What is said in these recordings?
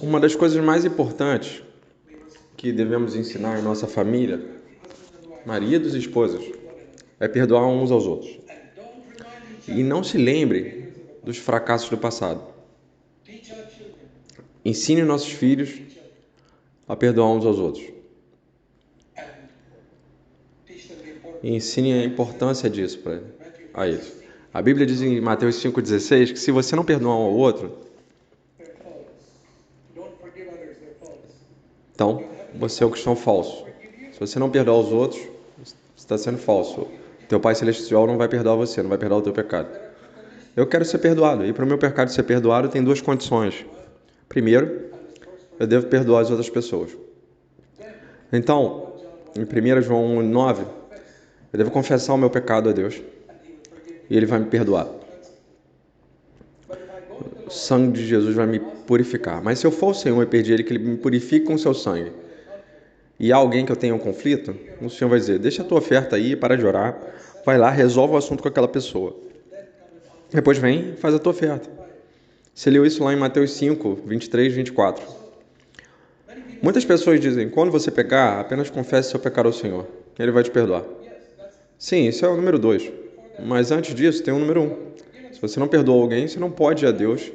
Uma das coisas mais importantes que devemos ensinar em nossa família, maridos e esposas, é perdoar uns aos outros. E não se lembre dos fracassos do passado. Ensine nossos filhos a perdoar uns aos outros. E ensine a importância disso a eles. A Bíblia diz em Mateus 5,16 que se você não perdoar um ao outro, então você é um cristão falso. Se você não perdoar os outros, você está sendo falso. Teu Pai Celestial não vai perdoar você, não vai perdoar o teu pecado. Eu quero ser perdoado. E para o meu pecado ser perdoado, tem duas condições. Primeiro, eu devo perdoar as outras pessoas. Então, em 1 João 1,9, eu devo confessar o meu pecado a Deus. E Ele vai me perdoar. O sangue de Jesus vai me purificar. Mas se eu for o Senhor e pedir Ele que Ele me purifique com o seu sangue, e há alguém que eu tenha um conflito, o Senhor vai dizer, deixa a tua oferta aí, para de orar, vai lá, resolve o assunto com aquela pessoa. Depois vem e faz a tua oferta. Você leu isso lá em Mateus 5, 23, 24. Muitas pessoas dizem, quando você pecar, apenas confesse seu pecado ao Senhor. Ele vai te perdoar. Sim, isso é o número 2. Mas antes disso, tem o número 1. Se você não perdoa alguém, você não pode ir a Deus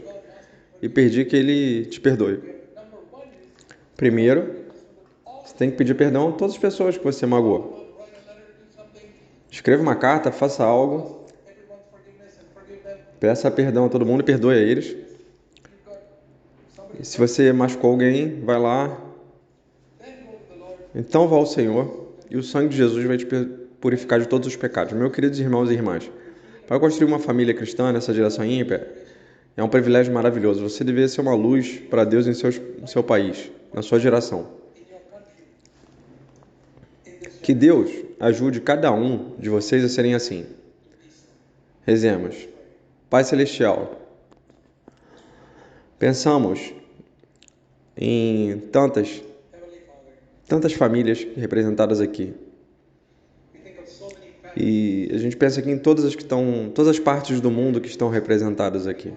e pedir que Ele te perdoe. Primeiro, você tem que pedir perdão a todas as pessoas que você magoou. Escreva uma carta, faça algo, peça perdão a todo mundo e perdoe a eles. E se você machucou alguém, vai lá. Então vá ao Senhor e o sangue de Jesus vai te purificar de todos os pecados. Meus queridos irmãos e irmãs, para construir uma família cristã nessa geração ímpia, é um privilégio maravilhoso. Você deveria ser uma luz para Deus em seu país, na sua geração. Que Deus ajude cada um de vocês a serem assim. Rezemos. Pai Celestial, pensamos em tantas famílias representadas aqui. E a gente pensa aqui em todas as partes do mundo que estão representadas aqui.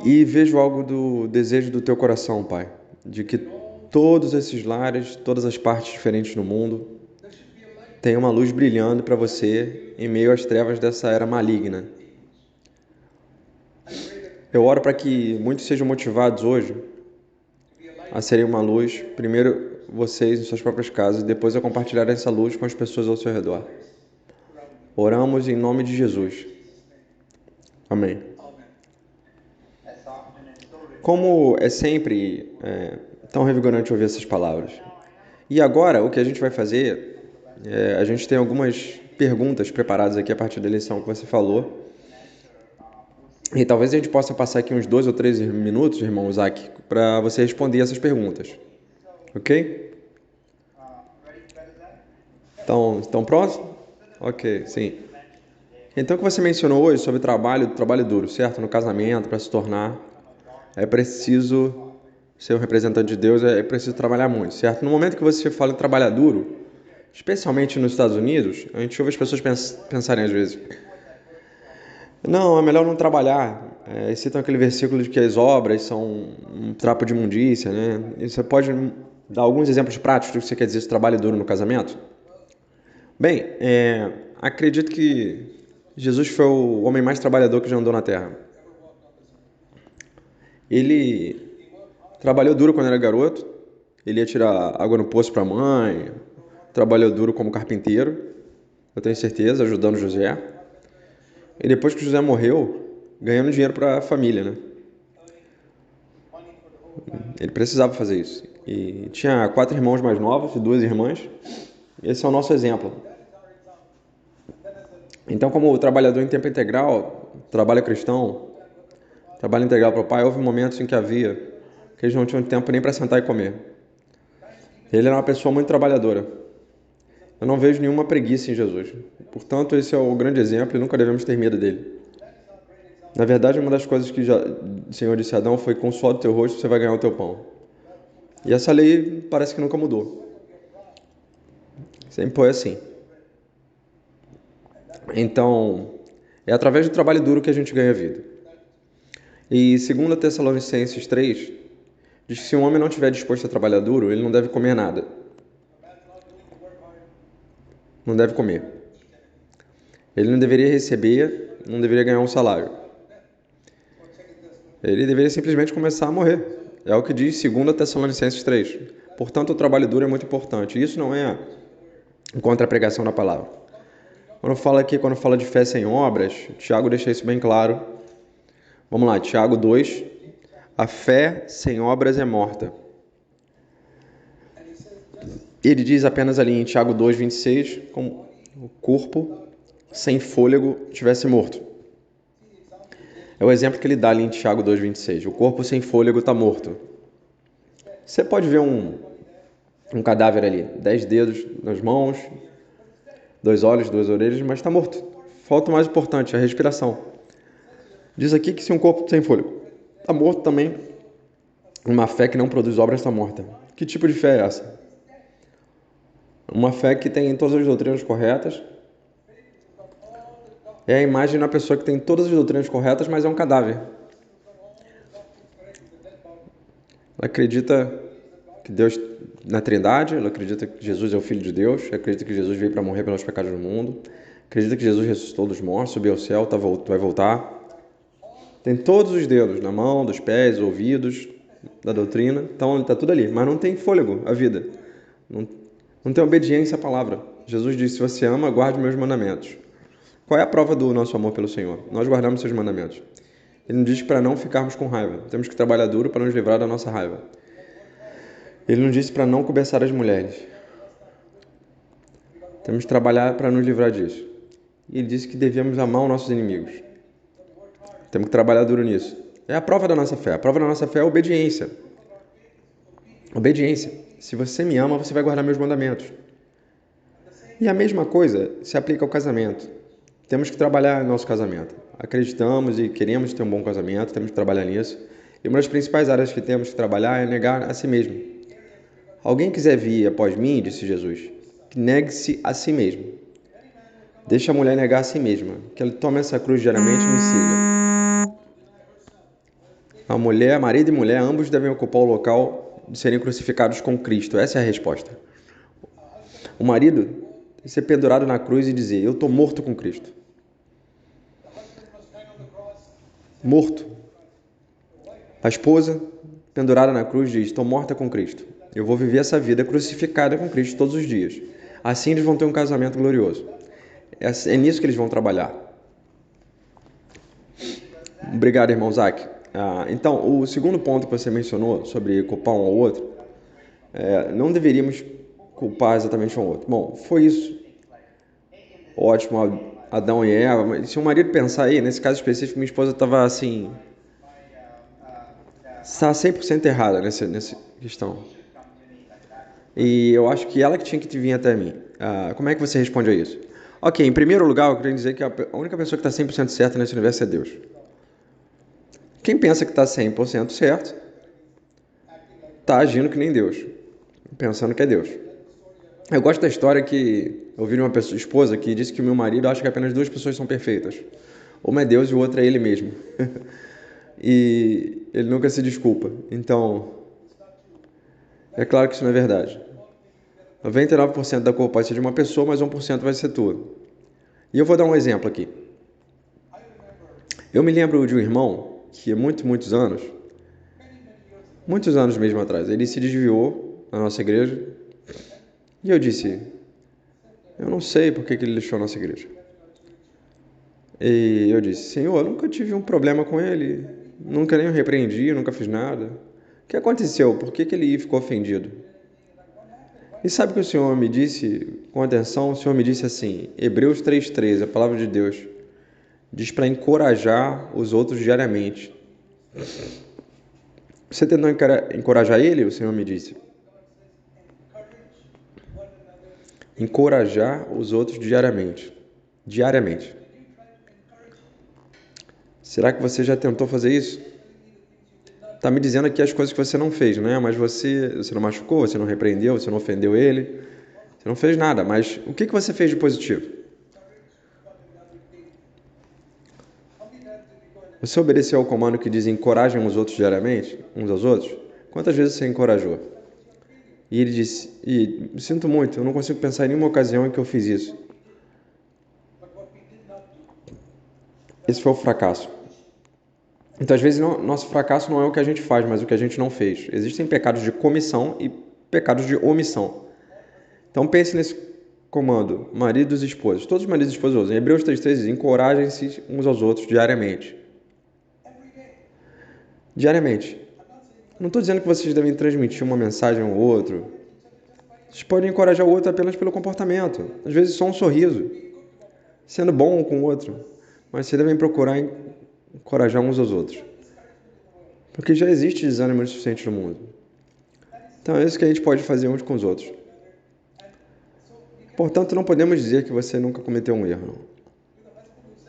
E vejo algo do desejo do teu coração, Pai, de que todos esses lares, todas as partes diferentes no mundo, tenham uma luz brilhando para você em meio às trevas dessa era maligna. Eu oro para que muitos sejam motivados hoje a serem uma luz, primeiro vocês em suas próprias casas, e depois a compartilhar essa luz com as pessoas ao seu redor. Oramos em nome de Jesus. Amém. Como é sempre tão revigorante ouvir essas palavras. E agora, o que a gente vai fazer, a gente tem algumas perguntas preparadas aqui a partir da lição que você falou. E talvez a gente possa passar aqui uns 2 ou 3 minutos, irmão Isaac, para você responder essas perguntas. Ok? Estão prontos? Ok, sim. Então, o que você mencionou hoje sobre trabalho duro, certo? No casamento, para se tornar, é preciso ser um representante de Deus, é preciso trabalhar muito, certo? No momento que você fala em trabalhar duro, especialmente nos Estados Unidos, a gente ouve as pessoas pensarem às vezes, não, é melhor não trabalhar. Citam aquele versículo de que as obras são um trapo de imundícia, né? E você pode dar alguns exemplos práticos do que você quer dizer, esse trabalho duro no casamento? Bem, acredito que Jesus foi o homem mais trabalhador que já andou na Terra. Ele trabalhou duro quando era garoto, ele ia tirar água no poço para a mãe, trabalhou duro como carpinteiro, eu tenho certeza, ajudando José. E depois que José morreu, ganhando dinheiro para a família, né? Ele precisava fazer isso. E tinha 4 irmãos mais novos e 2 irmãs. Esse é o nosso exemplo. Então, como trabalhador em tempo integral, trabalho cristão, trabalho integral para o pai, houve momentos em que que eles não tinham tempo nem para sentar e comer. Ele era uma pessoa muito trabalhadora. Eu não vejo nenhuma preguiça em Jesus. Portanto, esse é o grande exemplo e nunca devemos ter medo dele. Na verdade, uma das coisas que o Senhor disse a Adão foi: com o suor do teu rosto você vai ganhar o teu pão. E essa lei parece que nunca mudou. Sempre foi assim. Então, é através do trabalho duro que a gente ganha vida. E 2 Tessalonicenses 3 diz que se um homem não estiver disposto a trabalhar duro, ele não deve comer nada. Não deve comer. Ele não deveria receber, não deveria ganhar um salário. Ele deveria simplesmente começar a morrer. É o que diz 2 Tessalonicenses 3. Portanto, o trabalho duro é muito importante. Isso não é contra a pregação da palavra. Quando fala de fé sem obras, Tiago deixa isso bem claro. Vamos lá, Tiago 2. A fé sem obras é morta. Ele diz apenas ali em Tiago 2, 26, como o corpo sem fôlego tivesse morto. É o exemplo que ele dá ali em Tiago 2, 26. O corpo sem fôlego está morto. Você pode ver um cadáver ali, 10 dedos nas mãos, 2 olhos, 2 orelhas, mas está morto. Falta o mais importante, a respiração. Diz aqui que se um corpo sem fôlego está morto também, uma fé que não produz obras está morta. Que tipo de fé é essa? Uma fé que tem todas as doutrinas corretas. É a imagem da pessoa que tem todas as doutrinas corretas, mas é um cadáver. Ela acredita que Deus na Trindade, ela acredita que Jesus é o Filho de Deus, acredita que Jesus veio para morrer pelos pecados do mundo, acredita que Jesus ressuscitou dos mortos, subiu ao céu, vai voltar. Tem todos os dedos na mão, dos pés, ouvidos, da doutrina, então está tudo ali, mas não tem fôlego a vida. Não tem obediência à palavra. Jesus disse: se você ama, guarde meus mandamentos. Qual é a prova do nosso amor pelo Senhor? Nós guardamos seus mandamentos. Ele nos diz para não ficarmos com raiva. Temos que trabalhar duro para nos livrar da nossa raiva. Ele nos disse para não cobiçar as mulheres. Temos que trabalhar para nos livrar disso. E ele disse que devemos amar os nossos inimigos. Temos que trabalhar duro nisso. É a prova da nossa fé. A prova da nossa fé é a obediência. Obediência. Se você me ama, você vai guardar meus mandamentos. E a mesma coisa se aplica ao casamento. Temos que trabalhar no nosso casamento. Acreditamos e queremos ter um bom casamento, temos que trabalhar nisso. E uma das principais áreas que temos que trabalhar é negar a si mesmo. Alguém quiser vir após mim, disse Jesus, que negue-se a si mesmo. Deixa a mulher negar a si mesma, que ela tome essa cruz diariamente e me siga. A mulher, marido e mulher, ambos devem ocupar o local de serem crucificados com Cristo. Essa é a resposta. O marido ser pendurado na cruz e dizer: eu estou morto com Cristo. Morto. A esposa, pendurada na cruz, diz: estou morta com Cristo. Eu vou viver essa vida crucificada com Cristo todos os dias. Assim eles vão ter um casamento glorioso. É nisso que eles vão trabalhar. Obrigado, irmão Zac. Então, o segundo ponto que você mencionou sobre culpar um ao outro, não deveríamos culpar exatamente um ao outro. Bom, foi isso. Ótimo, Adão e Eva. Mas se o marido pensar aí, nesse caso específico, minha esposa estava assim... Está 100% errada nessa questão. E eu acho que ela que tinha que vir até mim. Como é que você responde a isso? Ok, em primeiro lugar, eu queria dizer que a única pessoa que está 100% certa nesse universo é Deus. Quem pensa que está 100% certo, está agindo que nem Deus, pensando que é Deus. Eu gosto da história que eu vi de uma esposa que disse que o meu marido acha que apenas 2 pessoas são perfeitas. Uma é Deus e o outro é ele mesmo. E ele nunca se desculpa. Então, é claro que isso não é verdade. 99% da culpa pode ser de uma pessoa, mas 1% vai ser tua. E eu vou dar um exemplo aqui. Eu me lembro de um irmão que há muitos anos mesmo atrás, ele se desviou na nossa igreja. E eu disse: eu não sei por que ele deixou a nossa igreja. E eu disse: Senhor, eu nunca tive um problema com ele, nunca nem o repreendi, nunca fiz nada. O que aconteceu? Por que ele ficou ofendido? E sabe o que o Senhor me disse com atenção? O Senhor me disse assim, Hebreus 3,13, a palavra de Deus, diz para encorajar os outros diariamente. Você tentou encorajar ele? O Senhor me disse. Encorajar os outros diariamente. Diariamente. Será que você já tentou fazer isso? Está me dizendo aqui as coisas que você não fez, né? Mas você não machucou, você não repreendeu, você não ofendeu ele, você não fez nada. Mas o que você fez de positivo? Você obedeceu ao comando que diz encorajem os outros diariamente, uns aos outros? Quantas vezes você encorajou? E ele disse, sinto muito, eu não consigo pensar em nenhuma ocasião em que eu fiz isso. Esse foi o fracasso. Então, às vezes, nosso fracasso não é o que a gente faz, mas o que a gente não fez. Existem pecados de comissão e pecados de omissão. Então, pense nesse comando, maridos e esposas. Todos os maridos e esposas usam. Em Hebreus 3,3 diz, encorajem-se uns aos outros diariamente. Diariamente. Não estou dizendo que vocês devem transmitir uma mensagem ao outro. Vocês podem encorajar o outro apenas pelo comportamento. Às vezes só um sorriso. Sendo bom um com o outro. Mas vocês devem procurar encorajar uns aos outros. Porque já existe desânimo suficiente no mundo. Então é isso que a gente pode fazer uns com os outros. Portanto, não podemos dizer que você nunca cometeu um erro.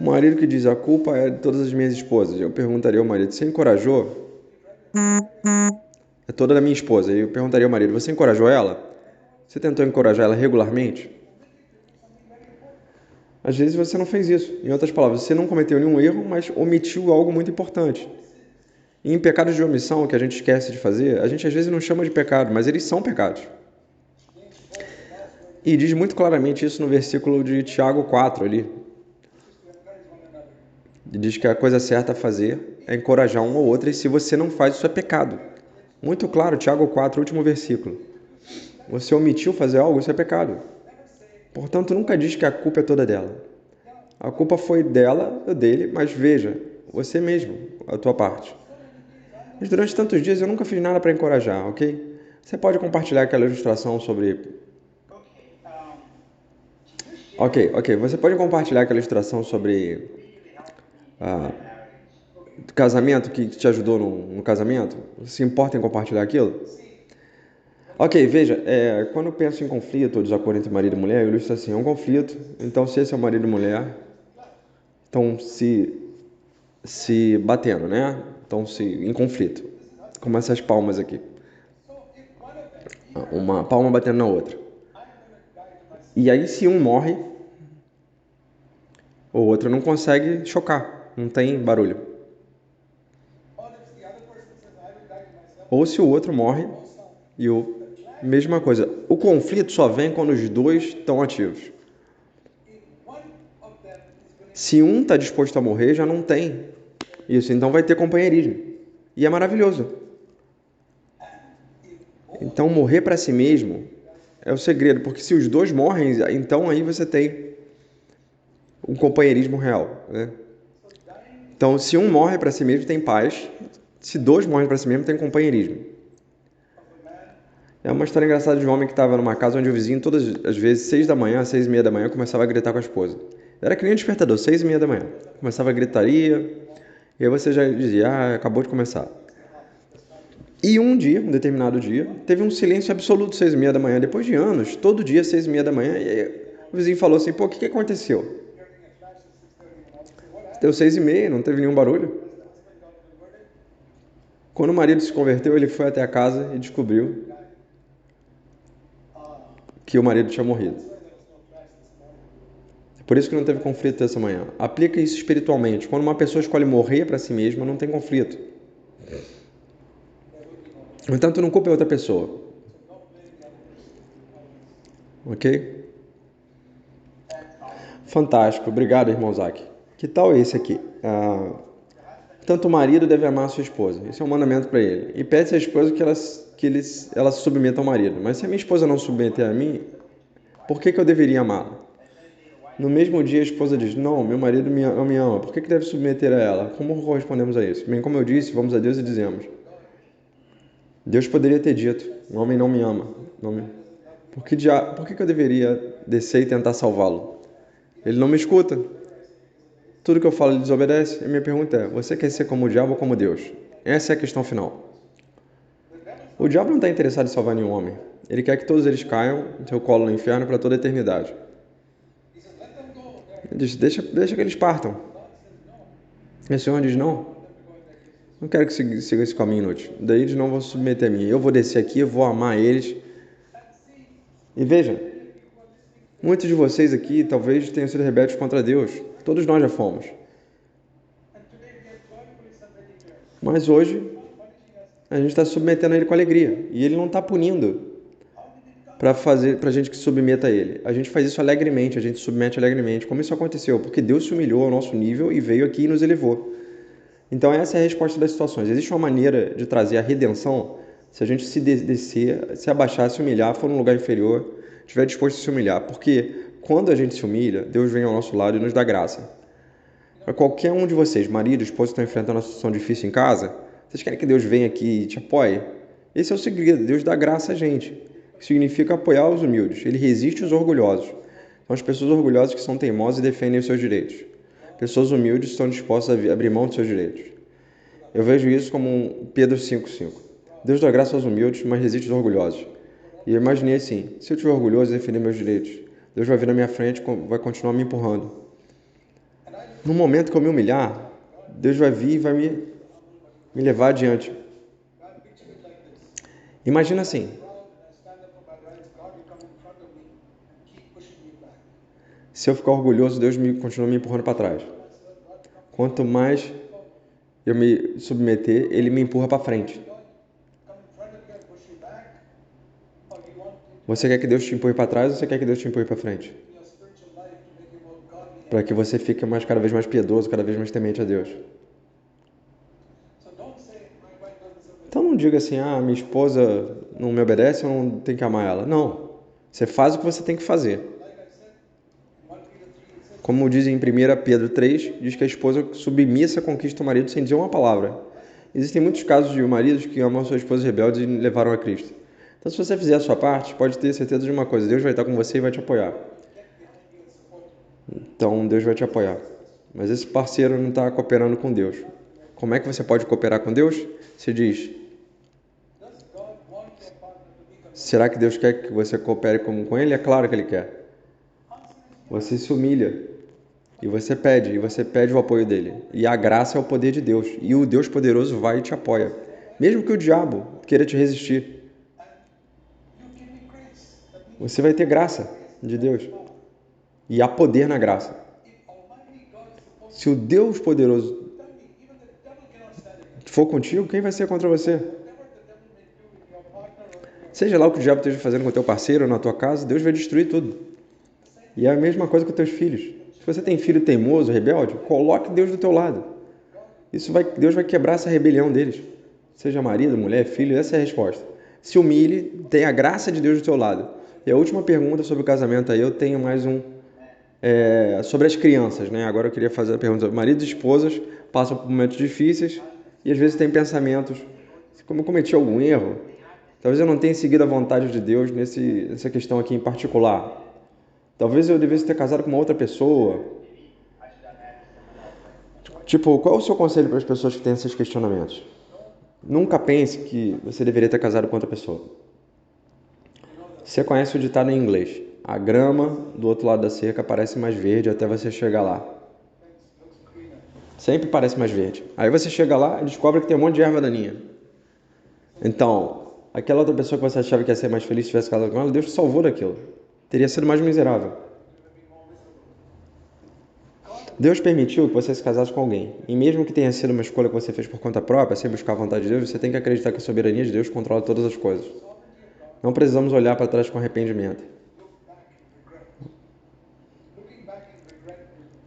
O marido que diz a culpa é de todas as minhas esposas. Eu perguntaria ao marido, você encorajou? É toda da minha esposa. Eu perguntaria ao marido, você encorajou ela? Você tentou encorajar ela regularmente? Às vezes você não fez isso. Em outras palavras, você não cometeu nenhum erro, mas omitiu algo muito importante. E em pecados de omissão, que a gente esquece de fazer, a gente às vezes não chama de pecado, mas eles são pecados. E diz muito claramente isso no versículo de Tiago 4 ali. Diz que a coisa certa a fazer é encorajar um ao outro, e se você não faz, isso é pecado. Muito claro, Tiago 4, último versículo. Você omitiu fazer algo, isso é pecado. Portanto, nunca diz que a culpa é toda dela. A culpa foi dela ou dele, mas veja, você mesmo, a tua parte. Mas durante tantos dias eu nunca fiz nada para encorajar, ok? Você pode compartilhar aquela ilustração sobre... Ok. Você pode compartilhar aquela ilustração sobre casamento que te ajudou no casamento? Você se importa em compartilhar aquilo? Ok, veja, quando eu penso em conflito ou desacordo entre marido e mulher, eu ilustro assim, é um conflito, então se esse é o marido e mulher, estão se batendo, né? Estão em conflito, como essas palmas aqui. Uma palma batendo na outra. E aí se um morre, o outro não consegue chocar, não tem barulho. Ou se o outro morre e mesma coisa. O conflito só vem quando os dois estão ativos. Se um está disposto a morrer, já não tem isso. Então vai ter companheirismo. E é maravilhoso. Então morrer para si mesmo é o segredo. Porque se os dois morrem, então aí você tem um companheirismo real, né? Então se um morre para si mesmo, tem paz. Se dois morrem para si mesmo, tem companheirismo. É uma história engraçada de um homem que estava numa casa onde o vizinho, todas as vezes, 6 da manhã, 6:30 da manhã, começava a gritar com a esposa. Era que nem um despertador, 6:30 da manhã. Começava a gritaria, e aí você já dizia, acabou de começar. E um determinado dia, teve um silêncio absoluto, 6:30 da manhã. Depois de anos, todo dia, 6:30 da manhã, e aí o vizinho falou assim, o que aconteceu? Deu 6:30, não teve nenhum barulho. Quando o marido se converteu, ele foi até a casa e descobriu que o marido tinha morrido. Por isso que não teve conflito essa manhã. Aplica isso espiritualmente. Quando uma pessoa escolhe morrer para si mesma, não tem conflito. No entanto, não culpe outra pessoa. Ok? Fantástico. Obrigado, irmão Zac. Que tal esse aqui? Tanto o marido deve amar a sua esposa. Esse é um mandamento para ele. E pede à esposa que ela se submeta ao marido. Mas se a minha esposa não submeter a mim, por que eu deveria amá-la? No mesmo dia, a esposa diz, não, meu marido me ama. Por que deve submeter a ela? Como correspondemos a isso? Bem, como eu disse, vamos a Deus e dizemos. Deus poderia ter dito, o homem não me ama. Por que eu deveria descer e tentar salvá-lo? Ele não me escuta. Tudo que eu falo ele desobedece. E minha pergunta é, você quer ser como o diabo ou como Deus? Essa é a questão final. O diabo não está interessado em salvar nenhum homem. Ele quer que todos eles caiam no seu colo no inferno para toda a eternidade. Ele diz, deixa que eles partam. E o Senhor diz, não quero que siga esse caminho inútil. Daí eles não vão se submeter a mim. Eu vou descer aqui, eu vou amar eles. E veja, muitos de vocês aqui talvez tenham sido rebeldes contra Deus. Todos nós já fomos. Mas hoje a gente está submetendo ele com alegria. E ele não está punindo para a gente que submeta a ele. A gente faz isso alegremente, a gente submete alegremente. Como isso aconteceu? Porque Deus se humilhou ao nosso nível e veio aqui e nos elevou. Então essa é a resposta das situações. Existe uma maneira de trazer a redenção se a gente se descer, se abaixar, se humilhar, for num lugar inferior, estiver disposto a se humilhar. Porque quando a gente se humilha, Deus vem ao nosso lado e nos dá graça. Para qualquer um de vocês, marido, esposa, que estão enfrentando uma situação difícil em casa, vocês querem que Deus venha aqui e te apoie? Esse é o segredo. Deus dá graça a gente. Que significa apoiar os humildes. Ele resiste os orgulhosos. São as pessoas orgulhosas que são teimosas e defendem os seus direitos. Pessoas humildes estão dispostas a abrir mão dos seus direitos. Eu vejo isso como Pedro 5,5. Deus dá graça aos humildes, mas resiste aos orgulhosos. E eu imaginei assim, se eu estiver orgulhoso e defender meus direitos, Deus vai vir na minha frente e vai continuar me empurrando. No momento que eu me humilhar, Deus vai vir e vai me levar adiante. Imagina assim. Se eu ficar orgulhoso, Deus continua me empurrando para trás. Quanto mais eu me submeter, Ele me empurra para frente. Você quer que Deus te empurre para trás ou você quer que Deus te empurre para frente? Para que você fique cada vez mais piedoso, cada vez mais temente a Deus. Então não diga assim, minha esposa não me obedece, eu não tenho que amar ela. Não. Você faz o que você tem que fazer. Como diz em 1 Pedro 3, diz que a esposa submissa conquista o marido sem dizer uma palavra. Existem muitos casos de maridos que amam suas esposas rebeldes e levaram a Cristo. Então, se você fizer a sua parte, pode ter certeza de uma coisa, Deus vai estar com você e vai te apoiar. Então, Deus vai te apoiar. Mas esse parceiro não está cooperando com Deus. Como é que você pode cooperar com Deus? Você diz, será que Deus quer que você coopere com Ele? É claro que Ele quer. Você se humilha e você pede o apoio dele. E a graça é o poder de Deus. E o Deus poderoso vai e te apoia. Mesmo que o diabo queira te resistir. Você vai ter graça de Deus. E há poder na graça. Se o Deus poderoso for contigo, quem vai ser contra você? Seja lá o que o diabo esteja fazendo com o teu parceiro ou na tua casa, Deus vai destruir tudo. E é a mesma coisa com os teus filhos. Se você tem filho teimoso, rebelde, coloque Deus do teu lado. Deus vai quebrar essa rebelião deles. Seja marido, mulher, filho, essa é a resposta. Se humilhe, tenha a graça de Deus do teu lado. E a última pergunta sobre o casamento aí, eu tenho mais sobre as crianças, né? Agora eu queria fazer a pergunta. Maridos e esposas passam por momentos difíceis e às vezes têm pensamentos, como eu cometi algum erro, talvez eu não tenha seguido a vontade de Deus nessa questão aqui em particular. Talvez eu devesse ter casado com uma outra pessoa. Tipo, qual é o seu conselho para as pessoas que têm esses questionamentos? Nunca pense que você deveria ter casado com outra pessoa. Você conhece o ditado em inglês. A grama do outro lado da cerca parece mais verde até você chegar lá. Sempre parece mais verde. Aí você chega lá e descobre que tem um monte de erva daninha. Então, aquela outra pessoa que você achava que ia ser mais feliz se tivesse casado com ela, Deus te salvou daquilo. Teria sido mais miserável. Deus permitiu que você se casasse com alguém. E mesmo que tenha sido uma escolha que você fez por conta própria, sem buscar a vontade de Deus, você tem que acreditar que a soberania de Deus controla todas as coisas. Não precisamos olhar para trás com arrependimento.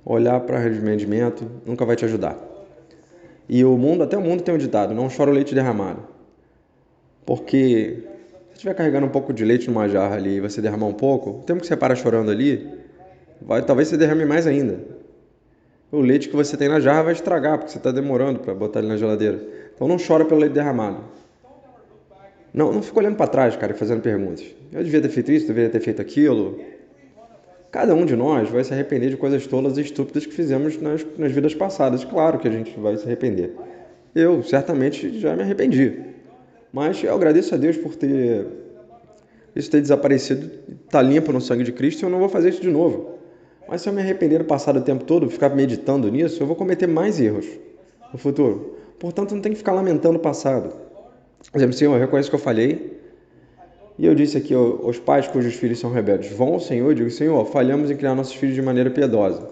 Olhar para arrependimento nunca vai te ajudar. E até o mundo tem um ditado, não chora o leite derramado. Porque se você estiver carregando um pouco de leite numa jarra ali e você derramar um pouco, o tempo que você para chorando ali, talvez você derrame mais ainda. O leite que você tem na jarra vai estragar, porque você está demorando para botar ele na geladeira. Então não chora pelo leite derramado. Não fica olhando para trás, cara, e fazendo perguntas. Eu devia ter feito isso, deveria ter feito aquilo. Cada um de nós vai se arrepender de coisas tolas e estúpidas que fizemos nas vidas passadas. Claro que a gente vai se arrepender. Eu, certamente, já me arrependi. Mas eu agradeço a Deus por isso ter desaparecido, tá limpo no sangue de Cristo, e eu não vou fazer isso de novo. Mas se eu me arrepender do passado o tempo todo, ficar meditando nisso, eu vou cometer mais erros no futuro. Portanto, não tem que ficar lamentando o passado. Por exemplo, Senhor, eu reconheço que eu falhei, e eu disse aqui aos pais cujos filhos são rebeldes, vão ao Senhor e digam, Senhor, falhamos em criar nossos filhos de maneira piedosa.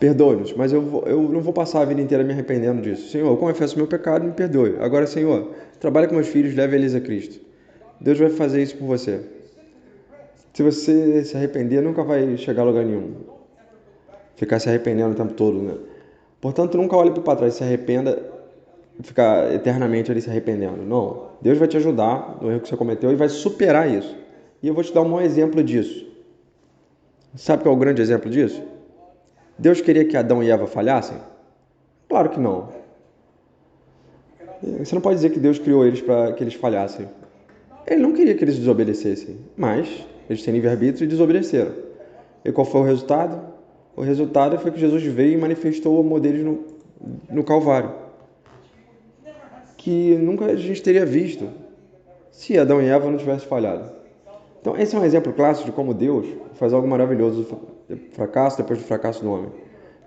Perdoe-nos, mas eu não vou passar a vida inteira me arrependendo disso. Senhor, eu confesso meu pecado, me perdoe. Agora, Senhor, trabalha com meus filhos, leve eles a Cristo. Deus vai fazer isso por você. Se você se arrepender, nunca vai chegar a lugar nenhum. Ficar se arrependendo o tempo todo, né? Portanto, nunca olhe para trás e se arrependa, ficar eternamente ali se arrependendo. Não. Deus vai te ajudar no erro que você cometeu e vai superar isso. E eu vou te dar um bom exemplo disso. Sabe qual é o grande exemplo disso? Deus queria que Adão e Eva falhassem? Claro que não. Você não pode dizer que Deus criou eles para que eles falhassem. Ele não queria que eles desobedecessem, mas eles têm livre-arbítrio e desobedeceram. E qual foi o resultado? O resultado foi que Jesus veio e manifestou o amor deles no Calvário, que nunca a gente teria visto se Adão e Eva não tivessem falhado. Então, esse é um exemplo clássico de como Deus faz algo maravilhoso do fracasso depois do fracasso do homem.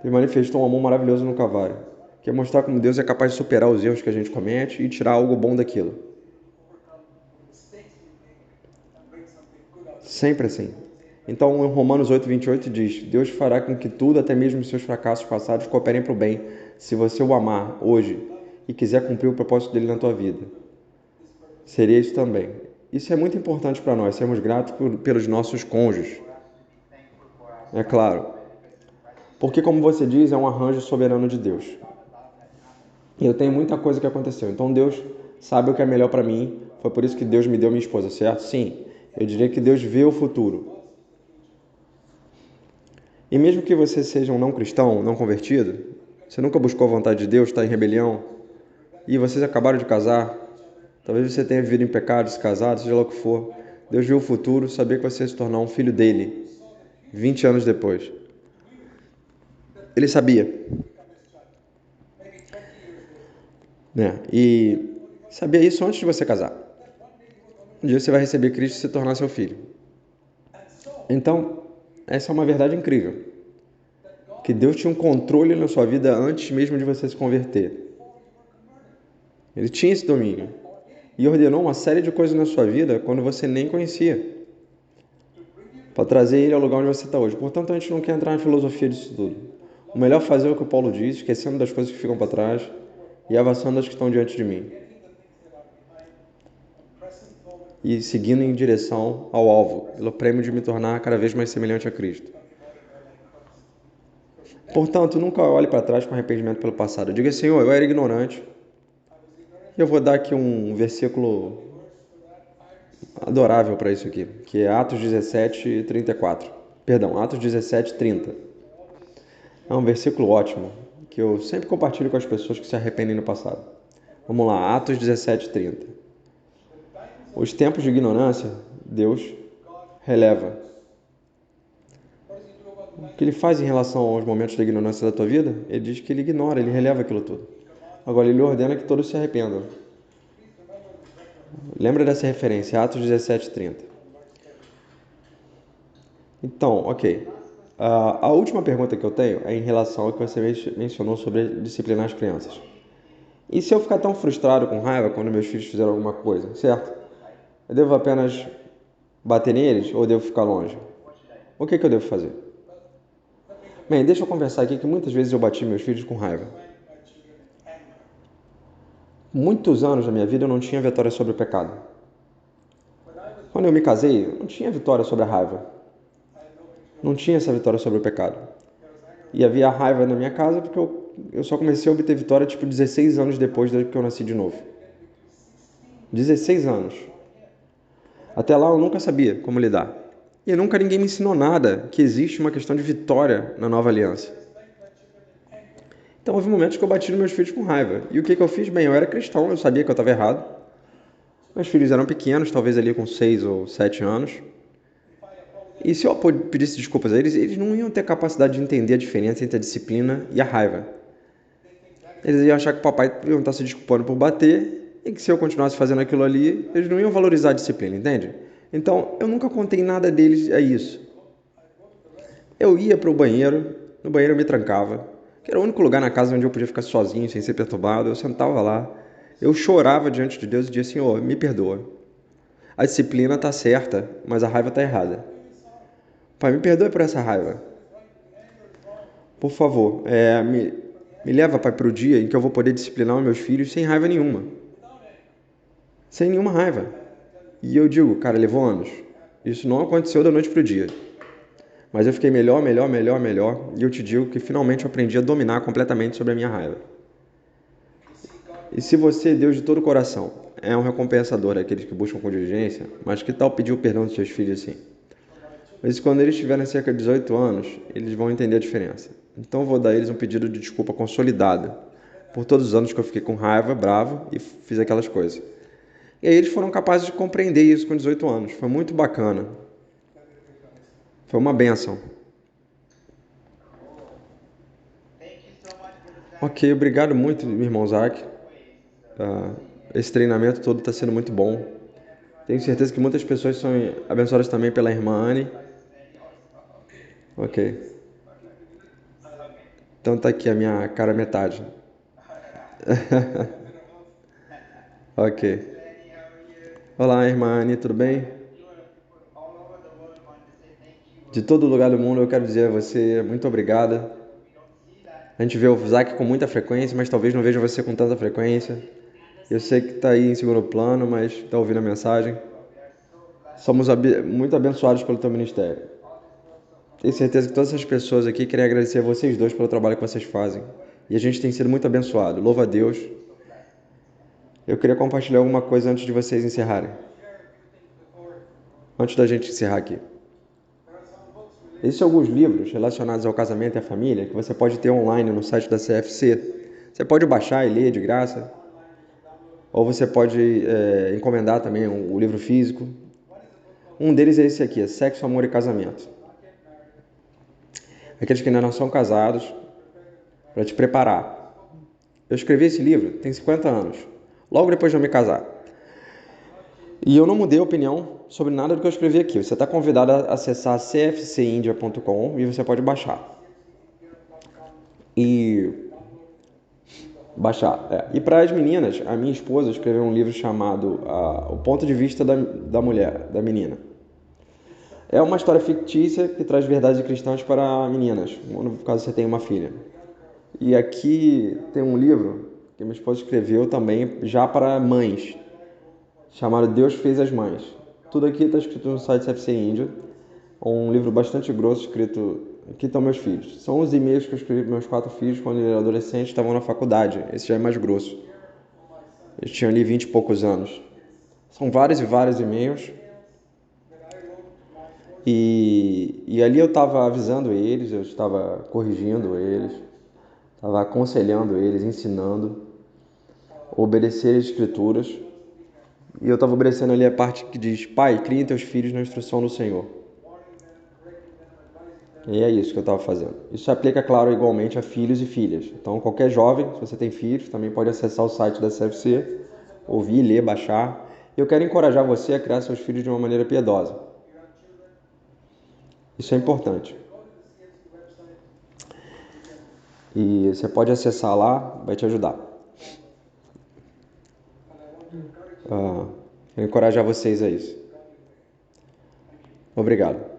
Ele manifestou um amor maravilhoso no Calvário, que é mostrar como Deus é capaz de superar os erros que a gente comete e tirar algo bom daquilo. Sempre assim. Então, em Romanos 8:28 diz: Deus fará com que tudo, até mesmo os seus fracassos passados, cooperem para o bem, se você o amar hoje e quiser cumprir o propósito dele na tua vida. Seria isso também. Isso é muito importante para nós, sermos gratos pelos nossos cônjuges. É claro. Porque, como você diz, é um arranjo soberano de Deus. E eu tenho muita coisa que aconteceu. Então, Deus sabe o que é melhor para mim. Foi por isso que Deus me deu minha esposa, certo? Sim. Eu diria que Deus vê o futuro. E mesmo que você seja um não cristão, não convertido, você nunca buscou a vontade de Deus, está em rebelião, e vocês acabaram de casar, talvez você tenha vivido em pecado, se casado, seja lá o que for, Deus viu o futuro, sabia que você ia se tornar um filho dele, 20 anos depois. Ele sabia. Né? E sabia isso antes de você casar. Um dia você vai receber Cristo e se tornar seu filho. Então, essa é uma verdade incrível. Que Deus tinha um controle na sua vida antes mesmo de você se converter. Ele tinha esse domínio. E ordenou uma série de coisas na sua vida quando você nem conhecia. Para trazer ele ao lugar onde você está hoje. Portanto, a gente não quer entrar na filosofia disso tudo. O melhor fazer é o que o Paulo diz, esquecendo das coisas que ficam para trás e avançando das que estão diante de mim. E seguindo em direção ao alvo, pelo prêmio de me tornar cada vez mais semelhante a Cristo. Portanto, nunca olhe para trás com arrependimento pelo passado. Diga, Senhor, eu era ignorante. Eu vou dar aqui um versículo adorável para isso aqui, que é Atos 17:34. Perdão, Atos 17:30. É um versículo ótimo, que eu sempre compartilho com as pessoas que se arrependem no passado. Vamos lá, Atos 17:30. Os tempos de ignorância, Deus releva. O que ele faz em relação aos momentos de ignorância da tua vida? Ele diz que ele ignora, ele releva aquilo tudo. Agora, ele ordena que todos se arrependam. Lembra dessa referência, Atos 17:30. Então, ok. A última pergunta que eu tenho é em relação ao que você mencionou sobre disciplinar as crianças. E se eu ficar tão frustrado, com raiva, quando meus filhos fizeram alguma coisa, certo? Eu devo apenas bater neles ou devo ficar longe? O que eu devo fazer? Bem, deixa eu conversar aqui que muitas vezes eu bati meus filhos com raiva. Muitos anos da minha vida eu não tinha vitória sobre o pecado. Quando eu me casei, eu não tinha vitória sobre a raiva. Não tinha essa vitória sobre o pecado. E havia raiva na minha casa porque eu só comecei a obter vitória tipo 16 anos depois que eu nasci de novo. 16 anos. Até lá eu nunca sabia como lidar. E nunca ninguém me ensinou nada que existe uma questão de vitória na nova aliança. Então houve momentos que eu bati nos meus filhos com raiva. E o que eu fiz? Bem, eu era cristão, eu sabia que eu estava errado. Meus filhos eram pequenos, talvez ali com 6 ou 7 anos. E se eu pedisse desculpas a eles, eles não iam ter capacidade de entender a diferença entre a disciplina e a raiva. Eles iam achar que o papai ia estar se desculpando por bater e que se eu continuasse fazendo aquilo ali, eles não iam valorizar a disciplina, entende? Então, eu nunca contei nada deles a isso. Eu ia para o banheiro, no banheiro eu me trancava, que era o único lugar na casa onde eu podia ficar sozinho, sem ser perturbado. Eu sentava lá, eu chorava diante de Deus e dizia, Senhor, me perdoa. A disciplina está certa, mas a raiva está errada. Pai, me perdoe por essa raiva. Por favor, me leva, Pai, para o dia em que eu vou poder disciplinar os meus filhos sem raiva nenhuma. Sem nenhuma raiva. E eu digo, cara, levou anos. Isso não aconteceu da noite para o dia. Mas eu fiquei melhor. E eu te digo que finalmente eu aprendi a dominar completamente sobre a minha raiva. E se você, Deus de todo o coração, é um recompensador daqueles que buscam com diligência, mas que tal pedir o perdão dos seus filhos assim? Mas quando eles tiverem cerca de 18 anos, eles vão entender a diferença. Então eu vou dar a eles um pedido de desculpa consolidado por todos os anos que eu fiquei com raiva, bravo e fiz aquelas coisas. E aí eles foram capazes de compreender isso com 18 anos. Foi muito bacana. Foi uma bênção. Ok, obrigado muito, meu irmão Zac. Esse treinamento todo está sendo muito bom. Tenho certeza que muitas pessoas são abençoadas também pela irmã Anne. Ok. Então tá aqui a minha cara metade. Ok. Olá, irmã Anne, tudo bem? De todo lugar do mundo eu quero dizer a você muito obrigada. A gente vê o Zac com muita frequência, mas talvez não veja você com tanta frequência. Eu sei que está aí em segundo plano, mas está ouvindo a mensagem. Somos muito abençoados pelo teu ministério. Tenho certeza que todas essas pessoas aqui querem agradecer a vocês dois pelo trabalho que vocês fazem. E a gente tem sido muito abençoado. Louva a Deus. Eu queria compartilhar alguma coisa antes de vocês encerrarem. Antes da gente encerrar aqui. Existem alguns livros relacionados ao casamento e à família que você pode ter online no site da CFC. Você pode baixar e ler de graça. Ou você pode encomendar também o livro físico. Um deles é esse aqui, é Sexo, Amor e Casamento. Aqueles que ainda não são casados, para te preparar. Eu escrevi esse livro tem 50 anos, logo depois de eu me casar. E eu não mudei a opinião sobre nada do que eu escrevi aqui. Você está convidado a acessar cfcindia.com e você pode baixar. E para as meninas, a minha esposa escreveu um livro chamado O Ponto de Vista da Mulher, da Menina. É uma história fictícia que traz verdades cristãs para meninas, no caso você tem uma filha. E aqui tem um livro que minha esposa escreveu também já para mães, chamado Deus Fez as Mães. Tudo aqui está escrito no site CFC Índia. Um livro bastante grosso escrito... Aqui estão meus filhos. São os e-mails que eu escrevi para meus 4 filhos quando eles eram adolescentes, estavam na faculdade. Esse já é mais grosso. Eles tinham ali 20 e poucos anos. São vários e vários e-mails. E ali eu estava avisando eles, eu estava corrigindo eles, estava aconselhando eles, ensinando, obedecer as escrituras. E eu estava obedecendo ali a parte que diz: Pai, criem teus filhos na instrução do Senhor. E é isso que eu estava fazendo. Isso se aplica, claro, igualmente a filhos e filhas. Então, qualquer jovem, se você tem filhos, também pode acessar o site da CFC, ouvir, ler, baixar. Eu quero encorajar você a criar seus filhos de uma maneira piedosa. Isso é importante. E você pode acessar lá, vai te ajudar. Quero encorajar vocês a isso. Obrigado.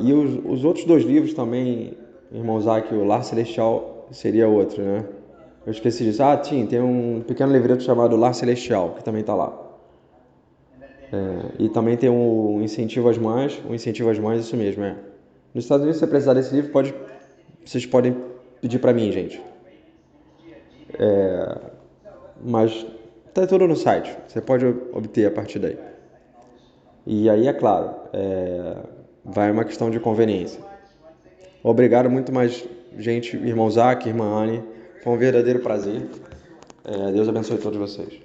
E os outros 2 livros também, irmão Zac, o Lar Celestial seria outro, né? Eu esqueci disso. Tem um pequeno livreto chamado Lar Celestial, que também está lá. E também tem um Incentivo às Mães, isso mesmo, Nos Estados Unidos, se você precisar desse livro, vocês podem pedir para mim, gente. Mas tá tudo no site, você pode obter a partir daí. E aí, é claro, vai uma questão de conveniência. Obrigado muito mais, gente, irmão Zac, irmã Anne. Foi um verdadeiro prazer. Deus abençoe todos vocês.